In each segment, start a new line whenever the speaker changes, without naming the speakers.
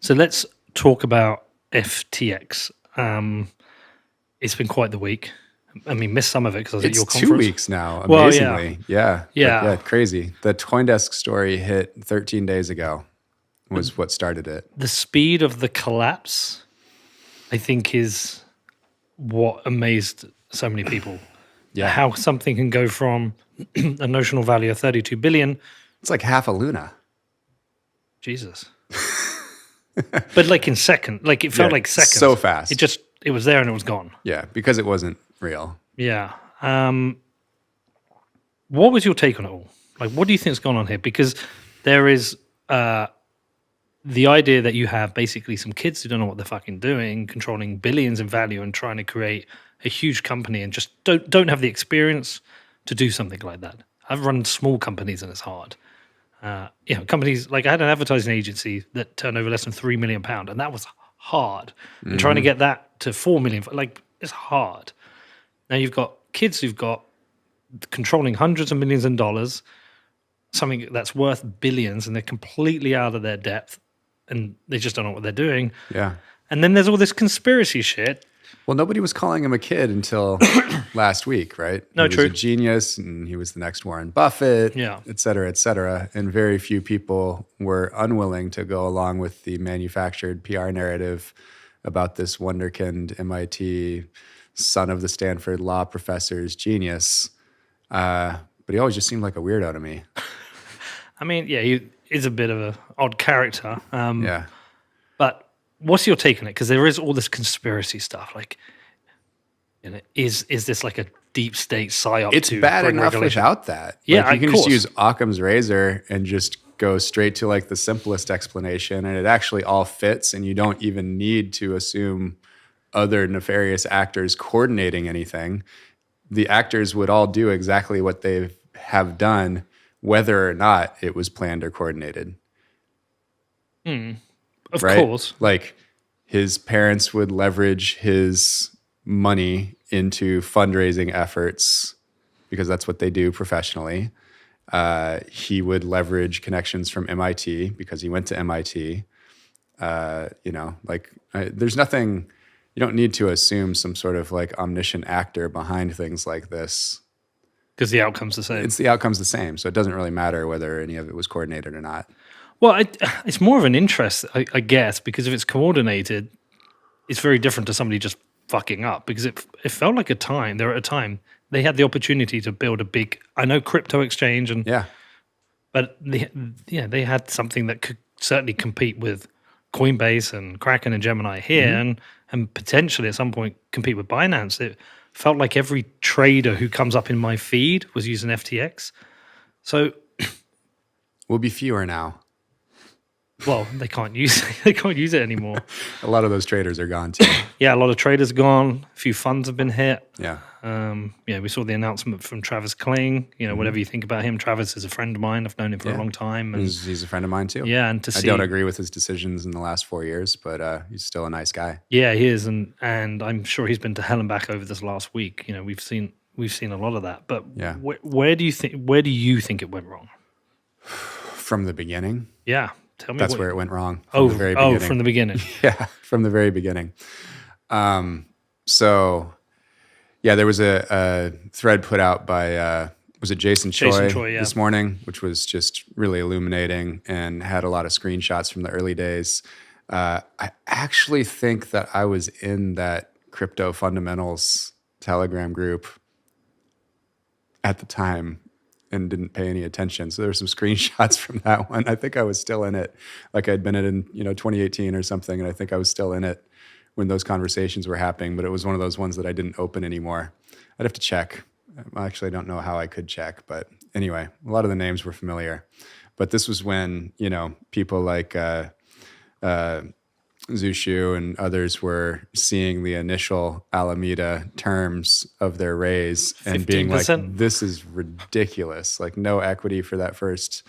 So let's talk about FTX. It's been quite the week. I mean, missed some of it because I was at
It's
your
2
conference.
weeks now,
Well, yeah.
amazingly. Yeah.
Yeah.
Yeah, crazy. The CoinDesk story hit 13 days ago was what started it.
The speed of the collapse, I think, is what amazed so many people.
Yeah.
How something can go from a notional value of 32 billion.
It's like half a Luna.
Jesus. But like in second, like it felt
Yeah,
like seconds.
so fast.
It was there and it was gone.
Yeah, because it wasn't real.
Yeah. What was your take on it all? Like, what do you think's gone on here? Because there is the idea that you have basically some kids who don't know what they're fucking doing, controlling billions in value and trying to create a huge company and just don't have the experience to do something like that. I've run small companies and it's hard. Companies like I had an advertising agency that turned over less than £3 million, and that was hard. And trying to get that to 4 million, like it's hard. Now you've got kids who've got controlling hundreds of millions of dollars, something that's worth billions, and they're completely out of their depth, and they just don't know what they're doing.
Yeah.
And then there's all this conspiracy shit.
Well, nobody was calling him a kid until last week, right?
No,
he
true.
was a genius, and he was the next Warren Buffett, et cetera, et cetera. And very few people were unwilling to go along with the manufactured PR narrative about this wonderkind MIT son of the Stanford law professor's genius. But he always just seemed like a weirdo to me.
I mean, yeah, he is a bit of an odd character.
Yeah.
But what's your take on it? Because there is all this conspiracy stuff. Like, is this like a deep state psyop?
It's bad enough without that.
Yeah,
like you can just use Occam's razor and just go straight to like the simplest explanation, and it actually all fits, and you don't even need to assume other nefarious actors coordinating anything. The actors would all do exactly what they have done, whether or not it was planned or coordinated.
Of course.
Like his parents would leverage his money into fundraising efforts because that's what they do professionally. He would leverage connections from MIT because he went to MIT. There's nothing, you don't need to assume some sort of like omniscient actor behind things like this.
Because the outcome's the same.
The outcome's the same. So it doesn't really matter whether any of it was coordinated or not.
Well, it's more of an interest, I guess, because if it's coordinated, it's very different to somebody just fucking up. Because it felt like at a time, they had the opportunity to build a big, I know, crypto exchange, and but they had something that could certainly compete with Coinbase and Kraken and Gemini here, and potentially at some point compete with Binance. It felt like every trader who comes up in my feed was using FTX. So
will be fewer now.
Well, they can't use it anymore.
A lot of those traders are gone too.
Yeah, a lot of traders are gone. A few funds have been hit.
Yeah.
We saw the announcement from Travis Kling. Whatever you think about him, Travis is a friend of mine. I've known him for a long time. And
he's a friend of mine too.
Yeah, and
I don't agree with his decisions in the last 4 years, but he's still a nice guy.
Yeah, he is, and I'm sure he's been to hell and back over this last week. We've seen a lot of that. But where do you think it went wrong?
From the beginning?
Yeah. Tell me
that's where it went wrong.
From the very beginning. From the beginning.
Yeah, from the very beginning. There was a thread put out by, was it Jason Choi this morning, which was just really illuminating and had a lot of screenshots from the early days. I actually think that I was in that crypto fundamentals Telegram group at the time and didn't pay any attention. So there were some screenshots from that one. I think I was still in it. Like I'd been in 2018 or something, and I think I was still in it when those conversations were happening, but it was one of those ones that I didn't open anymore. I'd have to check. Actually, I don't know how I could check, but anyway, a lot of the names were familiar. But this was when, people like Zushu and others were seeing the initial Alameda terms of their raise and 15%. Being like, this is ridiculous. Like no equity for that first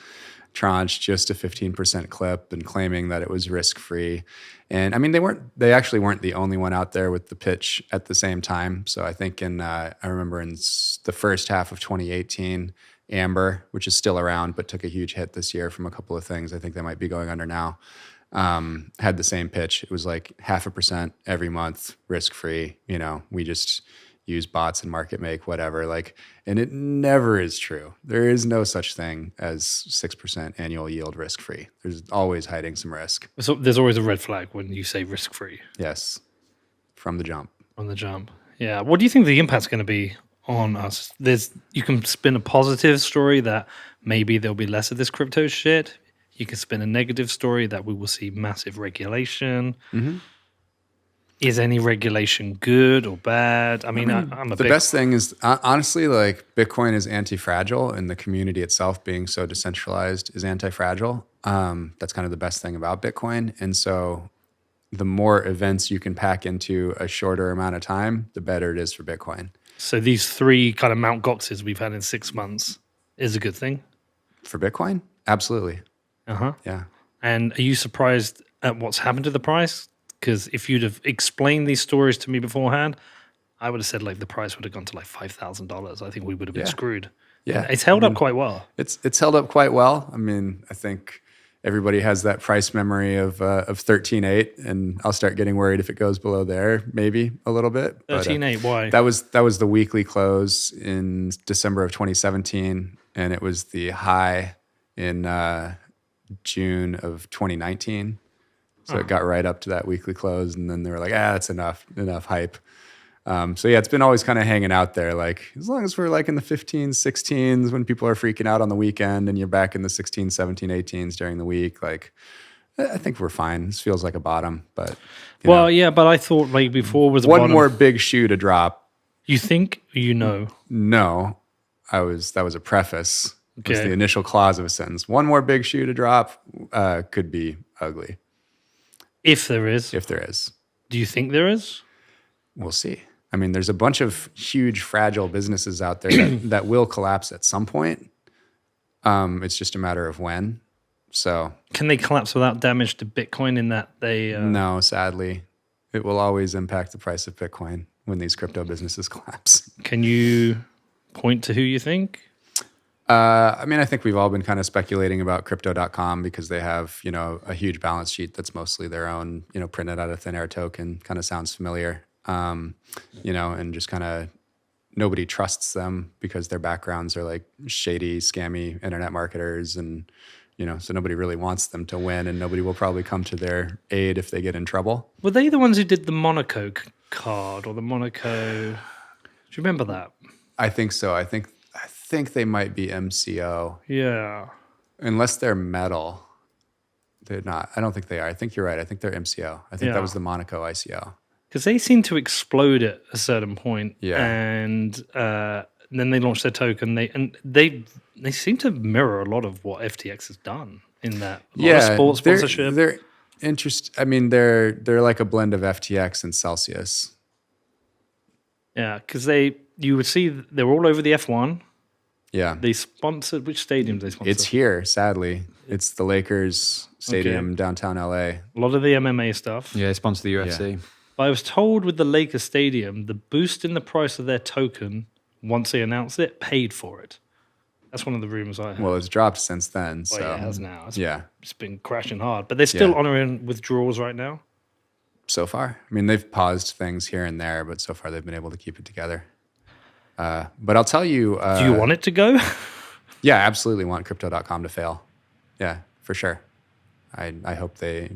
tranche, just a 15% clip, and claiming that it was risk-free. And I mean, they actually weren't the only one out there with the pitch at the same time. So I think I remember in the first half of 2018, Amber, which is still around but took a huge hit this year from a couple of things. I think they might be going under now. Had the same pitch. It was like 0.5% every month, risk free. We just use bots and market make, whatever. And it never is true. There is no such thing as 6% annual yield risk free. There's always hiding some risk.
So there's always a red flag when you say risk free.
Yes, from the jump.
On the jump. Yeah. What do you think the impact's going to be on us? You can spin a positive story that maybe there'll be less of this crypto shit. You can spin a negative story that we will see massive regulation. Mm-hmm. Is any regulation good or bad? I'm
the best thing is honestly, Bitcoin is anti-fragile, and the community itself being so decentralized is anti-fragile. That's kind of the best thing about Bitcoin. And so the more events you can pack into a shorter amount of time, the better it is for Bitcoin.
So these 3 kind of Mount Goxes we've had in 6 months is a good thing?
For Bitcoin? Absolutely.
Uh-huh.
Yeah. And
are you surprised at what's happened to the price? Because if you'd have explained these stories to me beforehand, I would have said the price would have gone to $5,000. I think we would have been screwed.
Yeah.
And it's held up quite well.
It's held up quite well. I think everybody has that price memory of 13.8, and I'll start getting worried if it goes below there, maybe a little bit.
13.8, why?
That was the weekly close in December of 2017, and it was the high in June of 2019. So it got right up to that weekly close, and then they were like, that's enough hype. It's been always kind of hanging out there. As long as we're in the 15s, 16s, when people are freaking out on the weekend and you're back in the 16s, 17, 18s during the week, I think we're fine. This feels like a bottom, but
yeah, but I thought before was a
one
bottom.
more big shoe to drop.
You think? No,
that was a preface. Okay. It was the initial clause of a sentence. One more big shoe to drop could be ugly.
If there is. Do you think there is?
We'll see. There's a bunch of huge, fragile businesses out there that will collapse at some point. It's just a matter of when. So,
can they collapse without damage to Bitcoin in that they...
No, sadly. It will always impact the price of Bitcoin when these crypto businesses collapse.
Can you point to who you think?
I think we've all been kind of speculating about crypto.com because they have, a huge balance sheet that's mostly their own, printed out of thin air token. Kind of sounds familiar. And just kind of nobody trusts them because their backgrounds are shady, scammy internet marketers. And, so nobody really wants them to win, and nobody will probably come to their aid if they get in trouble.
Were they the ones who did the Monaco card or the Monaco? Do you remember that?
I think so. I think they might be MCO.
Yeah.
Unless they're metal. They're not. I don't think they are. I think you're right. I think they're MCO. I think that was the Monaco ICO.
Because they seem to explode at a certain point.
Yeah.
And then they launched their token. They seem to mirror a lot of what FTX has done in that. A lot of sports sponsorship.
They're they're like a blend of FTX and Celsius.
Yeah, because you would see they're all over the F1.
Yeah.
They sponsored, which stadiums they sponsored?
It's here, sadly. It's the Lakers Stadium, downtown LA.
A lot of the MMA stuff.
Yeah, they sponsor the UFC.
Yeah. But I was told with the Lakers Stadium, the boost in the price of their token, once they announced it, paid for it. That's one of the rumors I heard.
Well, it's dropped since then.
Well,
so.
yeah, it has now. It's been crashing hard. But they're still honoring withdrawals right now?
So far. They've paused things here and there, but so far they've been able to keep it together. But I'll tell you...
do you want it to go?
Yeah, I absolutely want Crypto.com to fail. Yeah, for sure. I hope they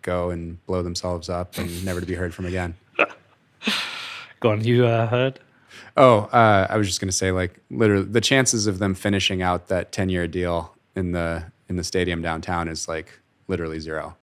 go and blow themselves up and never to be heard from again.
Go on, you heard?
Oh, I was just going to say, literally, the chances of them finishing out that 10-year deal in the stadium downtown is literally zero.